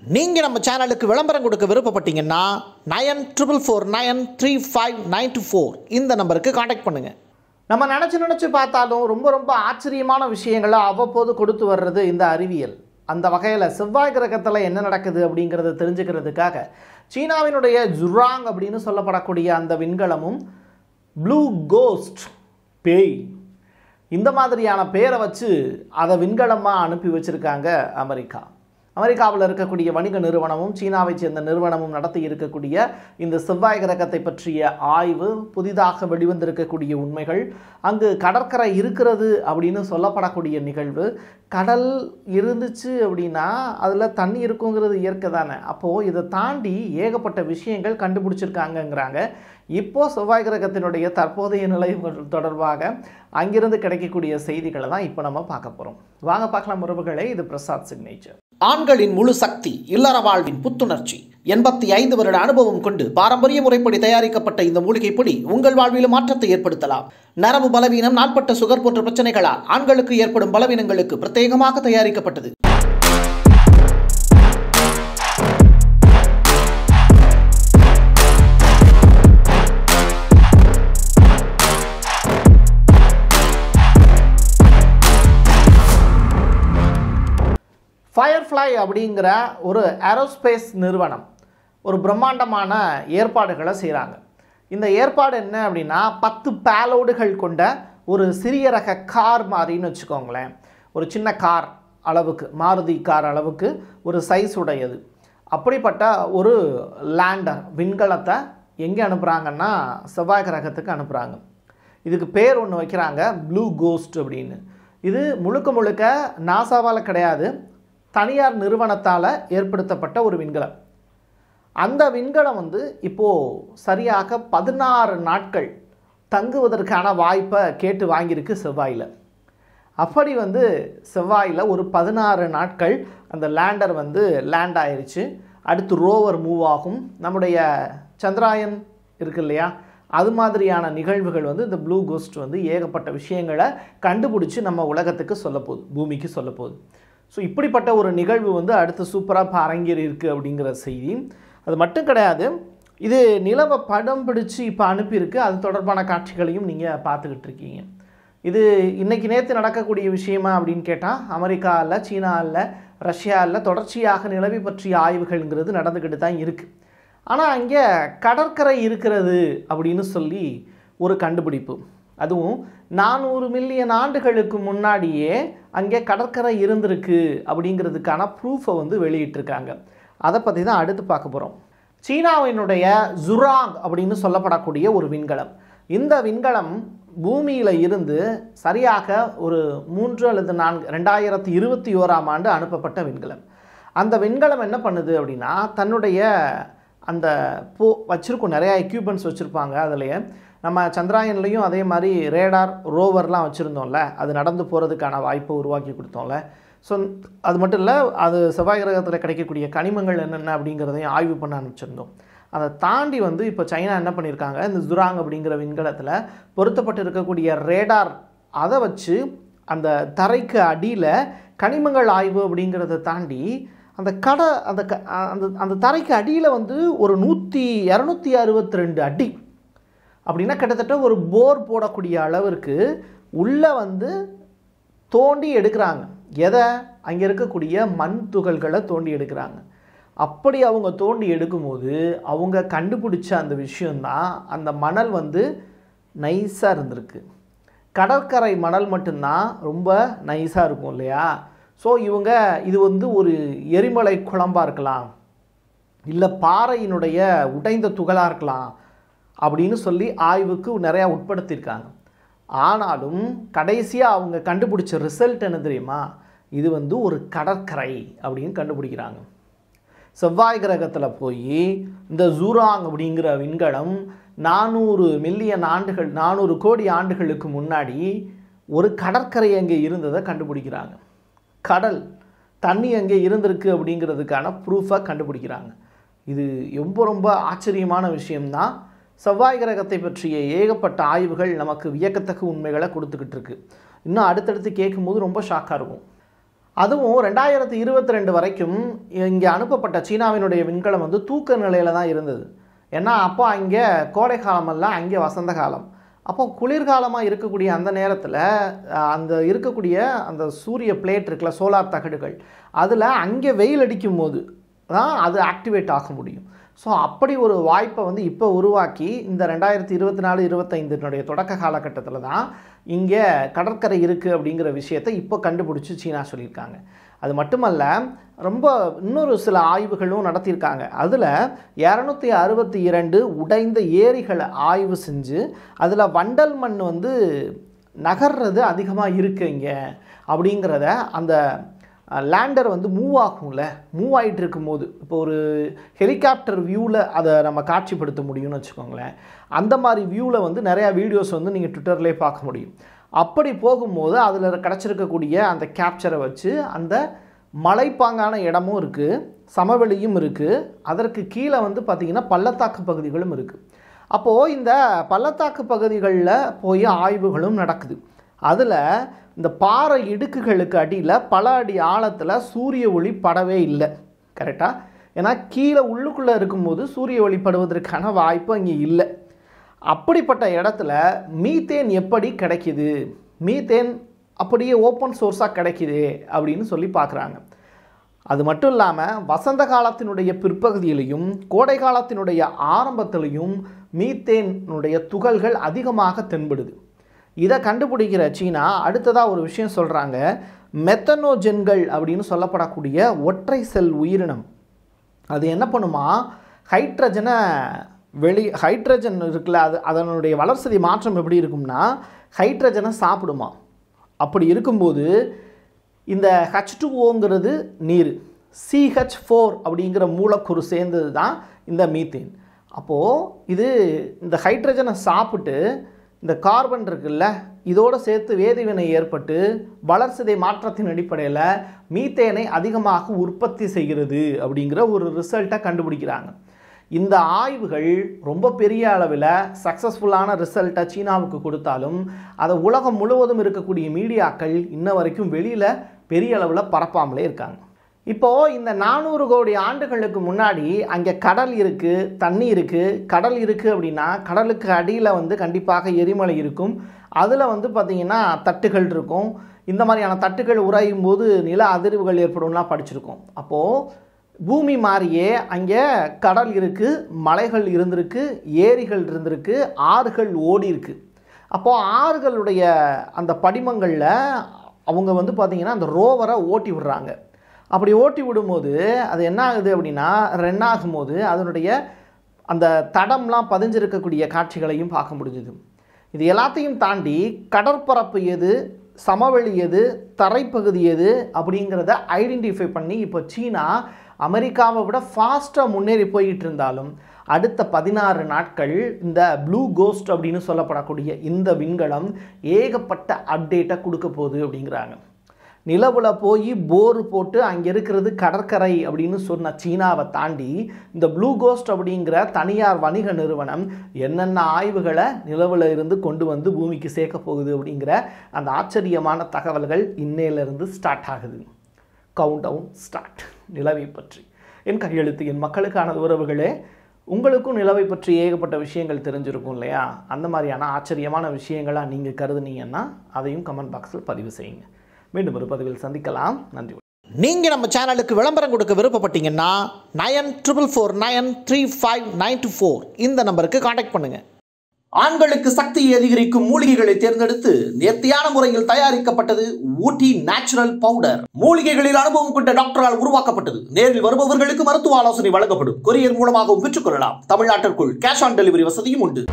நீங்கள் நம்ம சேனலுக்கு விளம்பரம் கொடுக்க விருப்பப்பட்டீங்கன்னா 94493592 இந்த நம்பருக்கு காண்டாக்ட் பண்ணுங்கள். நம்ம நினச்சி பார்த்தாலும் ரொம்ப ஆச்சரியமான விஷயங்களை அவ்வப்போது கொடுத்து வர்றது இந்த அறிவியல். அந்த வகையில் செவ்வாய் கிரகத்தில் என்ன நடக்குது அப்படிங்கிறத தெரிஞ்சுக்கிறதுக்காக சீனாவினுடைய ஜுராங் அப்படின்னு சொல்லப்படக்கூடிய அந்த விண்கலமும் ப்ளூ கோஸ்ட் பேய் இந்த மாதிரியான பேரை வச்சு அதை விண்கலமாக அனுப்பி வச்சுருக்காங்க அமெரிக்காவில் இருக்கக்கூடிய வணிக நிறுவனமும் சீனாவை சேர்ந்த நிறுவனமும் நடத்தி இருக்கக்கூடிய இந்த செவ்வாய் கிரகத்தை பற்றிய ஆய்வு, புதிதாக வெளிவந்திருக்கக்கூடிய உண்மைகள், அங்கு கடற்கரை இருக்கிறது அப்படின்னு சொல்லப்படக்கூடிய நிகழ்வு. கடல் இருந்துச்சு அப்படின்னா அதில் தண்ணி இருக்குங்கிறது இயற்கை தானே. அப்போது இதை தாண்டி ஏகப்பட்ட விஷயங்கள் கண்டுபிடிச்சிருக்காங்கங்கிறாங்க. இப்போது செவ்வாய் கிரகத்தினுடைய தற்போதைய நிலை தொடர்பாக அங்கிருந்து கிடைக்கக்கூடிய செய்திகளை தான் இப்போ நம்ம பார்க்க போகிறோம். வாங்க பார்க்கலாம் உறவுகளே. இது பிரசாத் சிக்னேச்சர். ஆண்களின் முழு சக்தி, இல்லற வாழ்வின் புத்துணர்ச்சி, 85 வருட அனுபவம் கொண்டு பாரம்பரிய முறைப்படி தயாரிக்கப்பட்ட இந்த மூலிகை பொடி உங்கள் வாழ்வில் மாற்றத்தை ஏற்படுத்தலாம். நரம்பு பலவீனம், நாட்பட்ட சுகர் போன்ற பிரச்சனைகளால் ஆண்களுக்கு ஏற்படும் பலவீனங்களுக்கு பிரத்யேகமாக தயாரிக்கப்பட்டது. ஃபயர்ஃப்ளை அப்படிங்கிற ஒரு ஏரோஸ்பேஸ் நிறுவனம் ஒரு பிரம்மாண்டமான ஏற்பாடுகளை செய்கிறாங்க. இந்த ஏற்பாடு என்ன அப்படின்னா 10 பேலோடுகள் கொண்ட ஒரு சிறிய ரக கார் மாதிரின்னு வச்சுக்கோங்களேன். ஒரு சின்ன கார் அளவுக்கு, மாருதி கார் அளவுக்கு ஒரு சைஸ் உடையது. அப்படிப்பட்ட ஒரு லேண்டர் விண்கலத்தை எங்கே அனுப்புகிறாங்கன்னா செவ்வாய் கிரகத்துக்கு அனுப்புகிறாங்க. இதுக்கு பேர் ஒன்று வைக்கிறாங்க, ப்ளூ கோஸ்ட் அப்படின்னு. இது முழுக்க நாசாவால் கிடையாது, தனியார் நிறுவனத்தால் ஏற்படுத்தப்பட்ட ஒரு விண்கலம். அந்த விண்கலம் இப்போது சரியாக 16 நாட்கள் தங்குவதற்கான வாய்ப்பை கேட்டு வாங்கியிருக்கு செவ்வாயில். அப்படி செவ்வாயில் ஒரு 16 நாட்கள் அந்த லேண்டர் லேண்ட் ஆயிடுச்சு. அடுத்து ரோவர் மூவ் ஆகும். நம்முடைய சந்திராயன் இருக்கு இல்லையா, அது மாதிரியான நிகழ்வுகள் இந்த ப்ளூ கோஸ்ட் ஏகப்பட்ட விஷயங்களை கண்டுபிடிச்சி நம்ம உலகத்துக்கு சொல்லப்போகுது, பூமிக்கு சொல்லப்போகுது. ஸோ இப்படிப்பட்ட ஒரு நிகழ்வு அடுத்து சூப்பராக அரங்கேறி இருக்குது அப்படிங்கிற செய்தி. அது மட்டும் கிடையாது, இது நிலவை படம் பிடிச்சி இப்போ அனுப்பியிருக்கு. அது தொடர்பான காட்சிகளையும் நீங்கள் பார்த்துக்கிட்டு இருக்கீங்க. இது இன்றைக்கி நேற்று நடக்கக்கூடிய விஷயமா அப்படின்னு கேட்டால் அமெரிக்காவில், சீனாவில், ரஷ்யாவில் தொடர்ச்சியாக நிலவை பற்றிய ஆய்வுகள்ங்கிறது நடந்துக்கிட்டு தான் இருக்குது. ஆனால் அங்கே கடற்கரை இருக்கிறது அப்படின்னு சொல்லி ஒரு கண்டுபிடிப்பு, அதுவும் 400 மில்லியன் ஆண்டுகளுக்கு முன்னாடியே அங்கே கடற்கரை இருந்திருக்கு அப்படிங்கிறதுக்கான ப்ரூஃபை வெளியிட்டிருக்காங்க. அதை பற்றி தான் அடுத்து பார்க்க போகிறோம். சீனாவினுடைய ஜுராங் அப்படின்னு சொல்லப்படக்கூடிய ஒரு விண்கலம். இந்த விண்கலம் பூமியில் இருந்து சரியாக ஒரு 3 அல்லது 4 2021ஆம் ஆண்டு அனுப்பப்பட்ட விண்கலம். அந்த விண்கலம் என்ன பண்ணுது அப்படின்னா, தன்னுடைய அந்த வச்சுருக்கோம், நிறையா எக்யூப்மெண்ட்ஸ் வச்சுருப்பாங்க. அதுலேயே நம்ம சந்திராயன்லேயும் அதே மாதிரி ரேடார், ரோவர்லாம் வச்சுருந்தோம்ல, அது நடந்து போகிறதுக்கான வாய்ப்பை உருவாக்கி கொடுத்தோம்ல. ஸோ அது மட்டும் இல்லை, அது செவ்வாய் கிரகத்தில் கிடைக்கக்கூடிய கனிமங்கள் என்னென்ன அப்படிங்கிறதையும் ஆய்வு பண்ண அனுப்பிச்சிருந்தோம். அதை தாண்டி இப்போ சைனா என்ன பண்ணியிருக்காங்க, இந்த ஜுராங் அப்படிங்கிற விண்கலத்தில் பொருத்தப்பட்டு இருக்கக்கூடிய ரேடார், அதை வச்சு அந்த தரைக்கு அடியில் கனிமங்கள் ஆய்வு அப்படிங்கிறத தாண்டி அந்த அந்த தரைக்கு அடியில் ஒரு 262 அடி அப்படின்னா கிட்டத்தட்ட ஒரு போர் போடக்கூடிய அளவிற்கு உள்ளே தோண்டி எடுக்கிறாங்க. எதை? அங்கே இருக்கக்கூடிய மண் துகள்களை தோண்டி எடுக்கிறாங்க. அப்படி அவங்க தோண்டி எடுக்கும்போது அவங்க கண்டுபிடிச்ச அந்த விஷயந்தான், அந்த மணல் நைஸாக இருந்திருக்கு. கடற்கரை மணல் மட்டும்தான் ரொம்ப நைஸாக இருக்கும் இல்லையா. ஸோ இவங்க இது ஒரு எரிமலை குழம்பாக இருக்கலாம், இல்லை பாறையினுடைய உடைந்த துகளாக இருக்கலாம் அப்படின்னு சொல்லி ஆய்வுக்கு நிறையா உட்படுத்தியிருக்காங்க. ஆனாலும் கடைசியாக அவங்க கண்டுபிடிச்ச ரிசல்ட் என்ன தெரியுமா, இது ஒரு கடற்கரை அப்படின்னு கண்டுபிடிக்கிறாங்க. செவ்வாய் கிரகத்தில் போய் இந்த ஜுராங் அப்படிங்கிற விண்கலம் 400 மில்லியன் ஆண்டுகள், 400 கோடி ஆண்டுகளுக்கு முன்னாடி ஒரு கடற்கரை அங்கே இருந்ததை கண்டுபிடிக்கிறாங்க. கடல் தண்ணி அங்கே இருந்திருக்கு அப்படிங்கிறதுக்கான ப்ரூஃபை கண்டுபிடிக்கிறாங்க. இது ரொம்ப ஆச்சரியமான விஷயம்தான். செவ்வாய் கிரகத்தை பற்றிய ஏகப்பட்ட ஆய்வுகள் நமக்கு வியக்கத்தக்க உண்மைகளை கொடுத்துக்கிட்டு இருக்கு. இன்னும் அடுத்தடுத்து கேட்கும்போது ரொம்ப ஷாக்காக இருக்கும். அதுவும் 2022 வரைக்கும் இங்கே அனுப்பப்பட்ட சீனாவினுடைய விண்கலம் வந்து தூக்க நிலையில் தான் இருந்தது. ஏன்னா அப்போ அங்கே கோடை காலமல்ல, அங்கே வசந்த காலம். அப்போ குளிர்காலமாக இருக்கக்கூடிய அந்த நேரத்தில் அந்த இருக்கக்கூடிய அந்த சூரிய பிளேட் இருக்குல்ல, சோலார் தகடுகள், அதில் அங்கே வெயில் அடிக்கும் போது தான் அது ஆக்டிவேட் ஆக முடியும். ஸோ அப்படி ஒரு வாய்ப்பை வந்து இப்போ உருவாக்கி இந்த 2024-25 தொடக்க காலகட்டத்தில் தான் இங்கே கடற்கரை இருக்குது அப்படிங்கிற விஷயத்தை இப்போ கண்டுபிடிச்சி சீனா சொல்லியிருக்காங்க. அது மட்டுமல்ல, ரொம்ப இன்னொரு சில ஆய்வுகளும் நடத்தியிருக்காங்க. அதில் 262 உடைந்த ஏரிகளை ஆய்வு செஞ்சு அதில் வண்டல் மண் வந்து நகர்றது அதிகமாக இருக்குது இங்கே அப்படிங்கிறத, அந்த லேண்டர் வந்து மூவ் ஆகும்ல, மூவ் ஆகிட்டு இருக்கும்போது இப்போ ஒரு ஹெலிகாப்டர் வியூவில் அதை நம்ம காட்சிப்படுத்த முடியும்னு வச்சுக்கோங்களேன். அந்த மாதிரி வியூவில் வந்து நிறையா வீடியோஸ் வந்து நீங்கள் ட்விட்டர்லேயே பார்க்க முடியும். அப்படி போகும்போது அதில் கிடச்சிருக்கக்கூடிய அந்த கேப்சரை வச்சு அந்த மலைப்பாங்கான இடமும் இருக்குது, சமவெளியும் இருக்குது, அதற்கு கீழே வந்து பார்த்திங்கன்னா பள்ளத்தாக்கு பகுதிகளும் இருக்குது. அப்போது இந்த பள்ளத்தாக்கு பகுதிகளில் போய் ஆய்வுகளும் நடக்குது. அதில் இந்த பாறை இடுக்குகளுக்கு அடியில் பல அடி ஆழத்தில் சூரிய ஒளி படவே இல்லை. கரெக்டாக? ஏன்னா கீழே உள்ளுக்குள்ளே இருக்கும்போது சூரிய ஒளி படுவதற்கான வாய்ப்பு அங்கே இல்லை. அப்படிப்பட்ட இடத்துல மீத்தேன் எப்படி கிடைக்கிது, மீத்தேன் அப்படியே ஓப்பன் சோர்ஸாக கிடைக்கிது அப்படின்னு சொல்லி பார்க்குறாங்க. அது மட்டும் இல்லாமல் வசந்த காலத்தினுடைய பிற்பகுதியிலையும் கோடை காலத்தினுடைய ஆரம்பத்திலையும் மீத்தேனுடைய துகள்கள் அதிகமாக தென்படுது. இதை கண்டுபிடிக்கிற சீனா அடுத்ததாக ஒரு விஷயம் சொல்கிறாங்க. மெத்தனோஜென்கள் அப்படின்னு சொல்லப்படக்கூடிய ஒற்றை செல் உயிரினம் அது என்ன பண்ணுமா, ஹைட்ரஜன் இருக்குல்ல, அதனுடைய வளர்சிதை மாற்றம் எப்படி இருக்கும்னா ஹைட்ரஜனை சாப்பிடுமா. அப்படி இருக்கும்போது இந்த H2Oங்கிறது நீர், CH4 அப்படிங்கிற மூலக்கூறு சேர்ந்தது தான் இந்த மீத்தேன். அப்போது இது இந்த ஹைட்ரஜனை சாப்பிட்டு இந்த கார்பன் இருக்குல்ல, இதோடு சேர்த்து வேதிவினை ஏற்பட்டு வளர்சிதை மாற்றத்தின் அடிப்படையில் மீத்தேனை அதிகமாக உற்பத்தி செய்கிறது அப்படிங்கிற ஒரு ரிசல்ட்டை கண்டுபிடிக்கிறாங்க. இந்த ஆய்வுகள் ரொம்ப பெரிய அளவில் சக்ஸஸ்ஃபுல்லான ரிசல்ட்டை சீனாவுக்கு கொடுத்தாலும் அதை உலகம் முழுவதும் இருக்கக்கூடிய மீடியாக்கள் இன்ன வரைக்கும் வெளியில் பெரிய அளவில் பரப்பாமலே இருக்காங்க. இப்போது இந்த 400 கோடி ஆண்டுகளுக்கு முன்னாடி அங்கே கடல் இருக்குது, தண்ணி இருக்குது. கடல் இருக்குது அப்படின்னா கடலுக்கு அடியில் வந்து கண்டிப்பாக எரிமலை இருக்கும். அதில் வந்து பார்த்திங்கன்னா தட்டுகள் இருக்கும். இந்த மாதிரியான தட்டுகள் உராயும் போது நில அதிர்வுகள் ஏற்படும்லாம் படிச்சிருக்கோம். அப்போது பூமி மாதிரியே அங்கே கடல் இருக்குது, மலைகள் இருந்திருக்கு, ஏரிகள் இருந்திருக்கு, ஆறுகள் ஓடி இருக்கு. அப்போது ஆறுகளுடைய அந்த படிமங்களில் அவங்க வந்து பார்த்திங்கன்னா அந்த ரோவரை ஓட்டி விடுறாங்க. அப்படி ஓட்டி விடும்போது அது என்ன ஆகுது அப்படின்னா ரென்னாகும் போது அதனுடைய அந்த தடம்லாம் பதிஞ்சிருக்கக்கூடிய காட்சிகளையும் பார்க்க முடிஞ்சுது. இது எல்லாத்தையும் தாண்டி கடற்பரப்பு எது, சமவெளி எது, தரைப்பகுதி எது அப்படிங்கிறத ஐடென்டிஃபை பண்ணி இப்போ சீனா அமெரிக்காவை விட ஃபாஸ்ட்டாக முன்னேறி போய்கிட்டு இருந்தாலும் அடுத்த 16 நாட்கள் இந்த ப்ளூ கோஸ்ட் அப்படின்னு சொல்லப்படக்கூடிய இந்த விண்கலம் ஏகப்பட்ட அப்டேட்டை கொடுக்க போகுது அப்படிங்கிறாங்க. நிலவில் போய் போர் போட்டு அங்கே இருக்கிறது கடற்கரை அப்படின்னு சொன்ன சீனாவை தாண்டி இந்த ப்ளூ கோஸ்ட் அப்படிங்கிற தனியார் வணிக நிறுவனம் என்னென்ன ஆய்வுகளை நிலவில் இருந்து கொண்டு வந்து பூமிக்கு சேர்க்க போகுது அப்படிங்கிற அந்த ஆச்சரியமான தகவல்கள் இன்னையிலிருந்து ஸ்டார்ட் ஆகுது. Count down start. நிலவை பற்றி என் கையெழுத்து, என் மக்களுக்கான உறவுகளே, உங்களுக்கும் நிலவை பற்றி ஏகப்பட்ட விஷயங்கள் தெரிஞ்சிருக்கும் இல்லையா? அந்த மாதிரியான ஆச்சரியமான விஷயங்களாக நீங்கள் கருதுனீங்கன்னா அதையும் கமெண்ட் பாக்ஸில் பதிவு செய்யுங்க. மீண்டும் ஒரு பதிவில் சந்திக்கலாம். நன்றி. நீங்கள் நம்ம சேனலுக்கு விளம்பரம் கொடுக்க விருப்பப்பட்டீங்கன்னா 94493594 இந்த நம்பருக்கு கான்டாக்ட் பண்ணுங்கள். ஆண்களுக்கு சக்தியை அதிகரிக்கும் மூலிகைகளை தேர்ந்தெடுத்து நேர்த்தியான முறையில் தயாரிக்கப்பட்டது ஊட்டி நேச்சுரல் பவுடர். மூலிகைகளில் அனுபவம் கொண்ட டாக்டரால் உருவாக்கப்பட்டது. நேரில் வருபவர்களுக்கு மருத்துவ ஆலோசனை வழங்கப்படும். கொரியர் மூலமாகவும் பெற்றுக்கொள்ளலாம். தமிழ்நாட்டிற்குள் கேஷ் ஆன் டெலிவரி வசதியும் உண்டு.